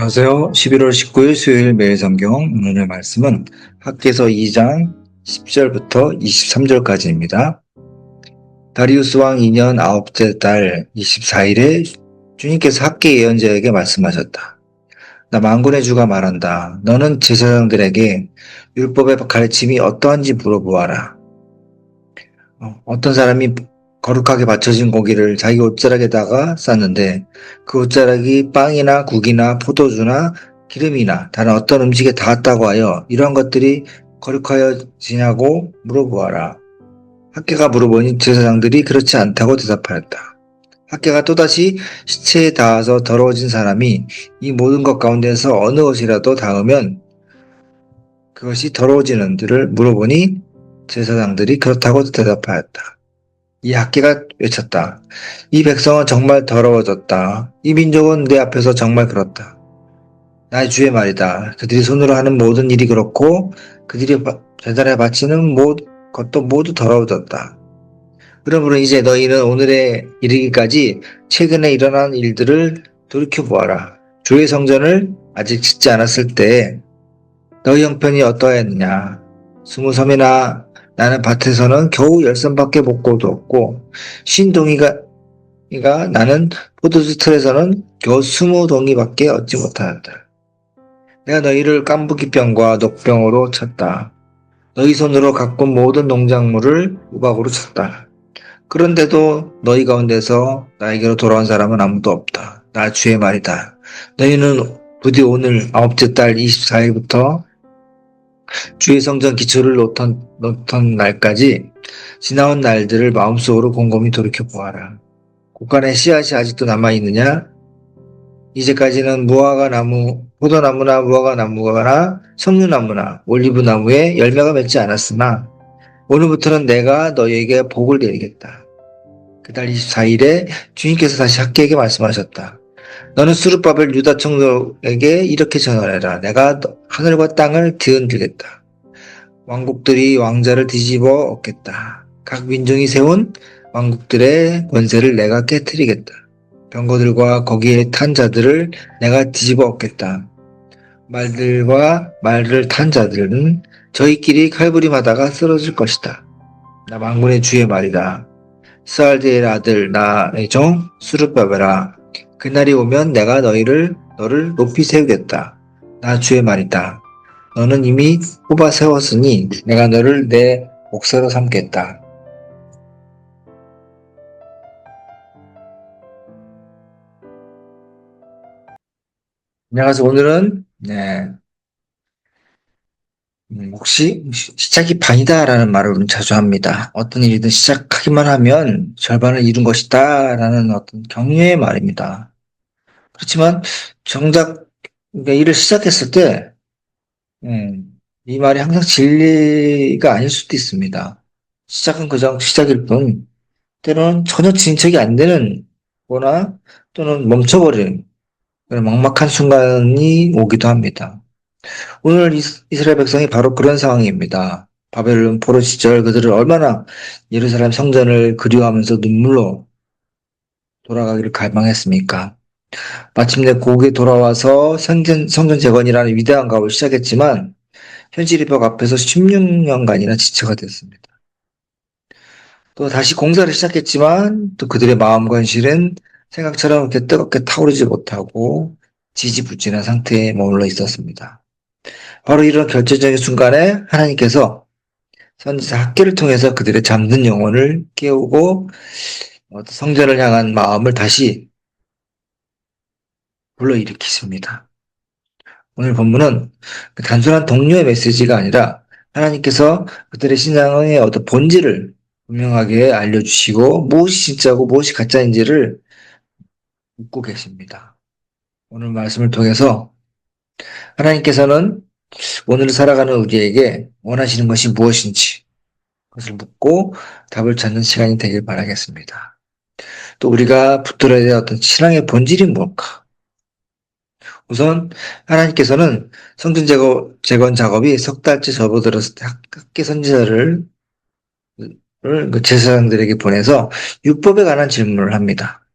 안녕하세요. 11월 19일 수요일 매일 성경 오늘의 말씀은 학개서 2장 10절부터 23절까지입니다. 다리우스 왕 2년 9째 달 24일에 주님께서 학개 예언자에게 말씀하셨다. 나 만군의 주가 말한다. 너는 제사장들에게 율법의 가르침이 어떠한지 물어보아라. 어떤 사람이 거룩하게 바쳐진 고기를 자기 옷자락에다가 쌌는데 그 옷자락이 빵이나 국이나 포도주나 기름이나 다른 어떤 음식에 닿았다고 하여 이러한 것들이 거룩하여지냐고 물어보아라. 학개가 물어보니 제사장들이 그렇지 않다고 대답하였다. 학개가 또다시 시체에 닿아서 더러워진 사람이 이 모든 것 가운데서 어느 것이라도 닿으면 그것이 더러워지는지를 물어보니 제사장들이 그렇다고 대답하였다. 이 학개가 외쳤다. 이 백성은 정말 더러워졌다. 이 민족은 내 앞에서 정말 그렇다. 나의 주의 말이다. 그들이 손으로 하는 모든 일이 그렇고 그들이 제단에 바치는 것도 모두 더러워졌다. 그러므로 이제 너희는 오늘에 이르기까지 최근에 일어난 일들을 돌이켜보아라. 주의 성전을 아직 짓지 않았을 때에 너희 형편이 어떠했느냐. 20섬이나 나는 밭에서는 겨우 10섬밖에 못 거두었고 쉰동이가 나는 포도주 틀에서는 겨우 20동이밖에 얻지 못하였다. 내가 너희를 깐부기병과 녹병으로 쳤다. 너희 손으로 가꾼 모든 농작물을 우박으로 쳤다. 그런데도 너희 가운데서 나에게로 돌아온 사람은 아무도 없다. 나 주의 말이다. 너희는 부디 오늘 9째 달 24일부터 주의 성전 기초를 놓던 날까지 지나온 날들을 마음속으로 곰곰이 돌이켜보아라. 곳간에 씨앗이 아직도 남아있느냐? 이제까지는 포도나무나 무화과나무나 석류나무나 올리브나무에 열매가 맺지 않았으나 오늘부터는 내가 너희에게 복을 내리겠다. 그달 24일에 주님께서 다시 학개에게 말씀하셨다. 너는 수르바벨 유다 청족에게 이렇게 전하라. 내가 하늘과 땅을 뒤흔들겠다. 왕국들이 왕자를 뒤집어 엎겠다. 각 민족이 세운 왕국들의 권세를 내가 깨뜨리겠다. 병거들과 거기에 탄 자들을 내가 뒤집어 엎겠다. 말들과 말을 탄 자들은 저희끼리 칼부림하다가 쓰러질 것이다. 나 만군의 주의 말이다. 스알디엘 아들 나의 종 수르바벨아. 그날이 오면 내가 너를 높이 세우겠다. 나 주의 말이다. 너는 이미 뽑아 세웠으니 내가 너를 내 목사로 삼겠다. 안녕하세요. 오늘은 혹시 시작이 반이다라는 말을 자주 합니다. 어떤 일이든 시작하기만 하면 절반을 이룬 것이다 라는 어떤 격려의 말입니다. 그렇지만 정작 일을 시작했을 때 이 말이 항상 진리가 아닐 수도 있습니다. 시작은 그저 시작일 뿐 때로는 전혀 진척이 안 되는 거나 또는 멈춰버리는 그런 막막한 순간이 오기도 합니다. 오늘 이스라엘 백성이 바로 그런 상황입니다. 바벨론 포로 시절 그들은 얼마나 예루살렘 성전을 그리워하면서 눈물로 돌아가기를 갈망했습니까? 마침내 고국에 돌아와서 성전 재건이라는 위대한 가업을 시작했지만 현실의 벽 앞에서 16년간이나 지체가 됐습니다. 또 다시 공사를 시작했지만 또 그들의 마음과 현실은 생각처럼 이렇게 뜨겁게 타오르지 못하고 지지부진한 상태에 머물러 있었습니다. 바로 이런 결정적인 순간에 하나님께서 선지자 학개를 통해서 그들의 잠든 영혼을 깨우고 성전을 향한 마음을 다시 불러일으키십니다. 오늘 본문은 단순한 독려의 메시지가 아니라 하나님께서 그들의 신앙의 어떤 본질을 분명하게 알려주시고 무엇이 진짜고 무엇이 가짜인지를 묻고 계십니다. 오늘 말씀을 통해서 하나님께서는 오늘 살아가는 우리에게 원하시는 것이 무엇인지 그것을 묻고 답을 찾는 시간이 되길 바라겠습니다. 또 우리가 붙들어야 될 어떤 신앙의 본질이 뭘까? 우선 하나님께서는 성전 재건 작업이 석 달째 접어들었을 때 학개 선지자를 제사장들에게 보내서 율법에 관한 질문을 합니다.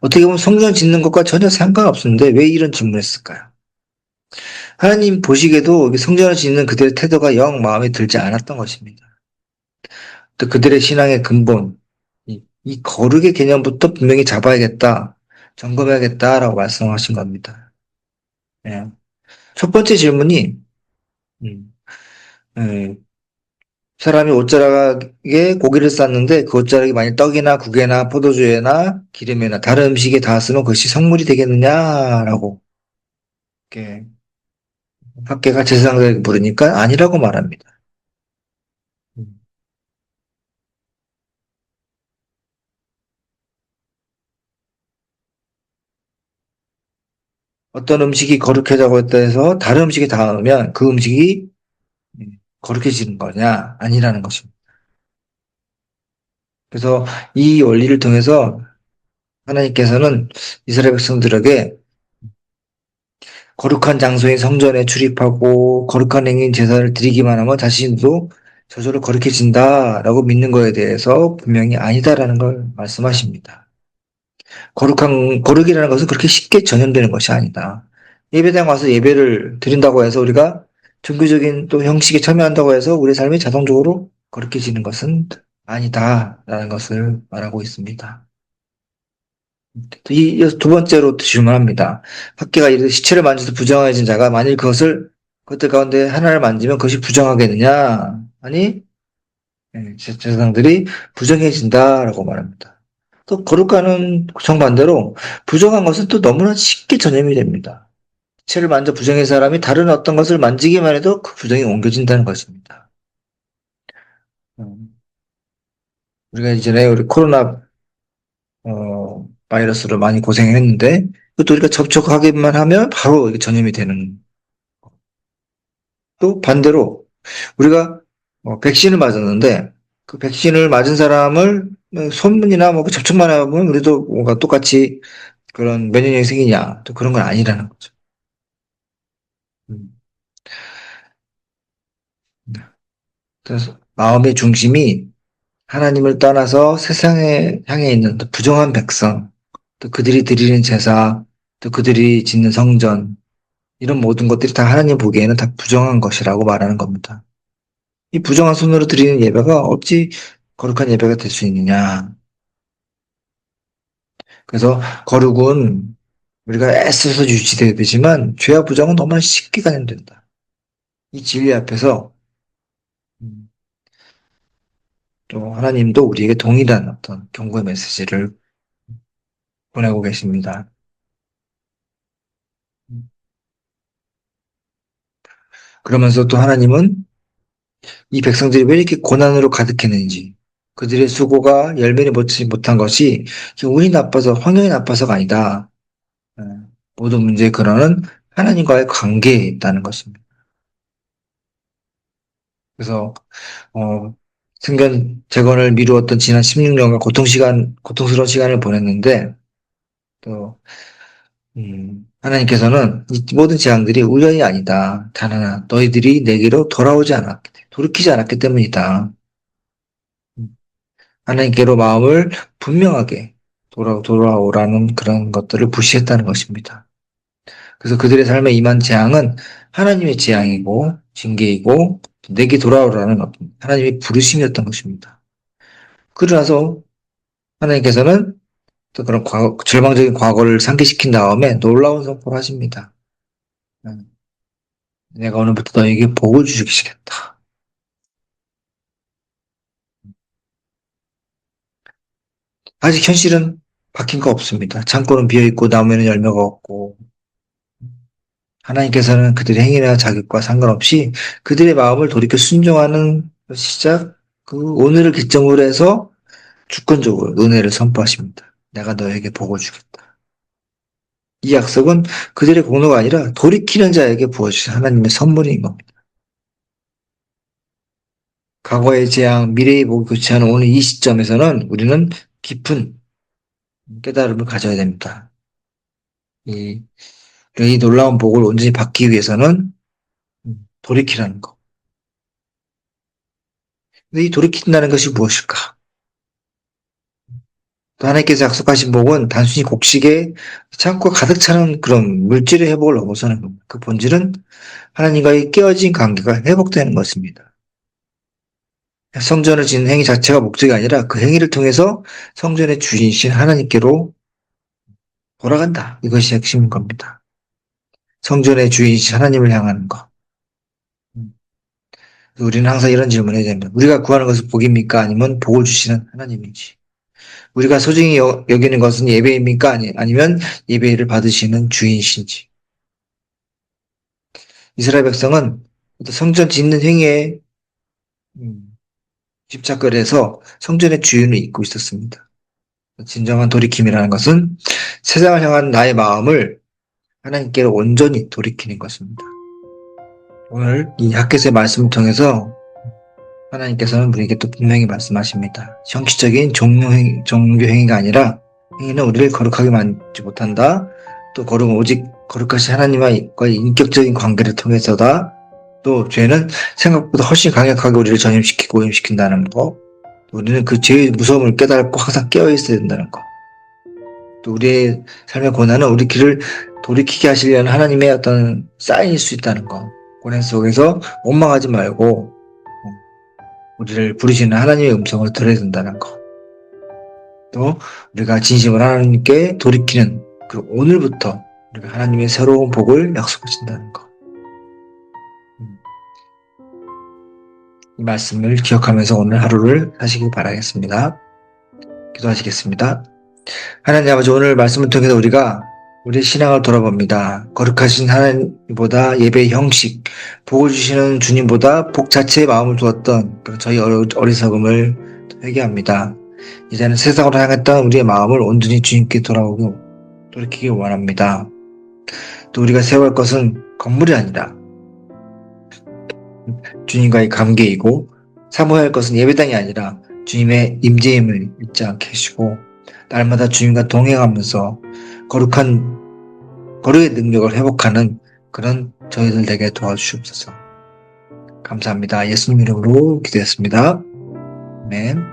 어떻게 보면 성전 짓는 것과 전혀 상관없었는데 왜 이런 질문을 했을까요? 하나님 보시기에도 성전을 짓는 그들의 태도가 영 마음에 들지 않았던 것입니다. 또 그들의 신앙의 근본, 이 거룩의 개념부터 분명히 잡아야겠다, 점검해야겠다라고 말씀하신 겁니다. 예. 첫 번째 질문이 음, 예, 사람이 옷자락에 고기를 쌌는데 그 옷자락이 만약 떡이나 국에나 포도주에나 기름이나 다른 음식에 닿았으면 그것이 성물이 되겠느냐라고 이렇게 학계가 제사장들에게 물으니까 아니라고 말합니다. 음. 어떤 음식이 거룩하다고 했다 해서 다른 음식에 닿으면 그 음식이 거룩해지는 거냐? 아니라는 것입니다. 그래서 이 원리를 통해서 하나님께서는 이스라엘 백성들에게 거룩한 장소인 성전에 출입하고 거룩한 행인 제사를 드리기만 하면 자신도 저절로 거룩해진다라고 믿는 거에 대해서 분명히 아니다라는 걸 말씀하십니다. 거룩이라는 것은 그렇게 쉽게 전염되는 것이 아니다. 예배당 와서 예배를 드린다고 해서 우리가 종교적인 또 형식에 참여한다고 해서 우리 삶이 자동적으로 거룩해지는 것은 아니다라는 것을 말하고 있습니다. 이어서 두 번째로 질문합니다. 학계가 이르되 시체를 만져서 부정해진 자가 만일 그것들 가운데 하나를 만지면 그것이 부정하겠느냐? 아니, 제사장들이 부정해진다라고 말합니다. 또 거룩과는 정반대로 부정한 것은 또 너무나 쉽게 전염이 됩니다. 시체를 만져 부정한 사람이 다른 어떤 것을 만지기만 해도 그 부정이 옮겨진다는 것입니다. 음, 우리가 이전에 우리 코로나 바이러스로 많이 고생했는데 그것도 우리가 접촉하기만 하면 바로 이게 전염이 되는. 또 반대로 우리가 백신을 맞았는데 그 백신을 맞은 사람을 소문이나 뭐 그 접촉만 하면 우리도 뭔가 똑같이 그런 면역력이 생기냐 또 그런 건 아니라는 거죠. 음. 그래서 마음의 중심이 하나님을 떠나서 세상에 향해 있는 또 부정한 백성, 또 그들이 드리는 제사, 또 그들이 짓는 성전, 이런 모든 것들이 다 하나님 보기에는 다 부정한 것이라고 말하는 겁니다. 이 부정한 손으로 드리는 예배가 어찌 거룩한 예배가 될 수 있느냐. 그래서 거룩은 우리가 애써서 유지되어야 되지만 죄와 부정은 너무나 쉽게 간행된다. 이 진리 앞에서 음, 또 하나님도 우리에게 동일한 어떤 경고의 메시지를 보내고 계십니다. 그러면서 또 하나님은 이 백성들이 왜 이렇게 고난으로 가득했는지, 그들의 수고가 열매를 맺지 못한 것이 운이 나빠서, 환경이 나빠서가 아니다. 예, 모든 문제의 근원은 하나님과의 관계에 있다는 것입니다. 그래서 생전 재건을 미루었던 지난 16년간 고통스러운 시간을 보냈는데, 또, 하나님께서는 이 모든 재앙들이 우연이 아니다. 단 하나, 너희들이 내게로 돌이키지 않았기 때문이다. 하나님께로 마음을 분명하게 돌아오라는 그런 것들을 부시했다는 것입니다. 그래서 그들의 삶에 임한 재앙은 하나님의 재앙이고, 징계이고, 내게 돌아오라는 하나님의 부르심이었던 것입니다. 그러나서 하나님께서는 또 그런 절망적인 과거를 상기시킨 다음에 놀라운 선포를 하십니다. 내가 오늘부터 너에게 복을 주시겠다. 아직 현실은 바뀐 거 없습니다. 창고는 비어있고 나무에는 열매가 없고 하나님께서는 그들의 행위나 자격과 상관없이 그들의 마음을 돌이켜 순종하는 시작 그 오늘을 기점으로 해서 주권적으로 은혜를 선포하십니다. 내가 너에게 복을 주겠다. 이 약속은 그들의 공로가 아니라 돌이키는 자에게 부어주신 하나님의 선물인 겁니다. 과거의 재앙, 미래의 복을 교체하는 오늘 이 시점에서는 우리는 깊은 깨달음을 가져야 됩니다. 이, 이 놀라운 복을 온전히 받기 위해서는 돌이키라는 것. 근데 이 돌이킨다는 것이 무엇일까? 또 하나님께서 약속하신 복은 단순히 곡식에 창고가 가득 차는 그런 물질의 회복을 넘어서는 겁니다. 그 본질은 하나님과의 깨어진 관계가 회복되는 것입니다. 성전을 짓는 행위 자체가 목적이 아니라 그 행위를 통해서 성전의 주인이신 하나님께로 돌아간다. 이것이 핵심인 겁니다. 성전의 주인이신 하나님을 향하는 것. 우리는 항상 이런 질문을 해야 됩니다. 우리가 구하는 것은 복입니까? 아니면 복을 주시는 하나님인지. 우리가 소중히 여기는 것은 예배입니까? 아니면 예배를 받으시는 주인이신지. 이스라엘 백성은 성전 짓는 행위에 집착을 해서 성전의 주인을 잊고 있었습니다. 진정한 돌이킴이라는 것은 세상을 향한 나의 마음을 하나님께로 온전히 돌이키는 것입니다. 오늘 이 학개서의 말씀을 통해서 하나님께서는 우리에게 또 분명히 말씀하십니다. 형식적인 종교행위가 아니라 행위는 우리를 거룩하게 만들지 못한다. 또 거룩은 오직 거룩하신 하나님과의 인격적인 관계를 통해서다. 또 죄는 생각보다 훨씬 강력하게 우리를 전염시키고 오염시킨다는 거. 우리는 그 죄의 무서움을 깨달고 항상 깨어있어야 된다는 거. 또 우리의 삶의 고난은 우리 길을 돌이키게 하시려는 하나님의 어떤 사인일 수 있다는 거. 고난 속에서 원망하지 말고 우리를 부르시는 하나님의 음성을 들어야 된다는 거. 또 우리가 진심으로 하나님께 돌이키는 그 오늘부터 우리가 하나님의 새로운 복을 약속하신다는 거. 이 말씀을 기억하면서 오늘 하루를 사시길 바라겠습니다. 기도하시겠습니다. 하나님 아버지, 오늘 말씀을 통해서 우리가 우리의 신앙을 돌아봅니다. 거룩하신 하나님보다 예배의 형식, 복을 주시는 주님보다 복 자체에 마음을 두었던 저희 어리석음을 회개합니다. 이제는 세상으로 향했던 우리의 마음을 온전히 주님께 돌이키기 원합니다. 또 우리가 세워할 것은 건물이 아니라 주님과의 관계이고, 사모해야 할 것은 예배당이 아니라 주님의 임재임을 잊지 않게 하시고, 날마다 주님과 동행하면서 거룩의 능력을 회복하는 그런 저희들 되게 도와주시옵소서. 감사합니다. 예수님 이름으로 기도했습니다. 아멘.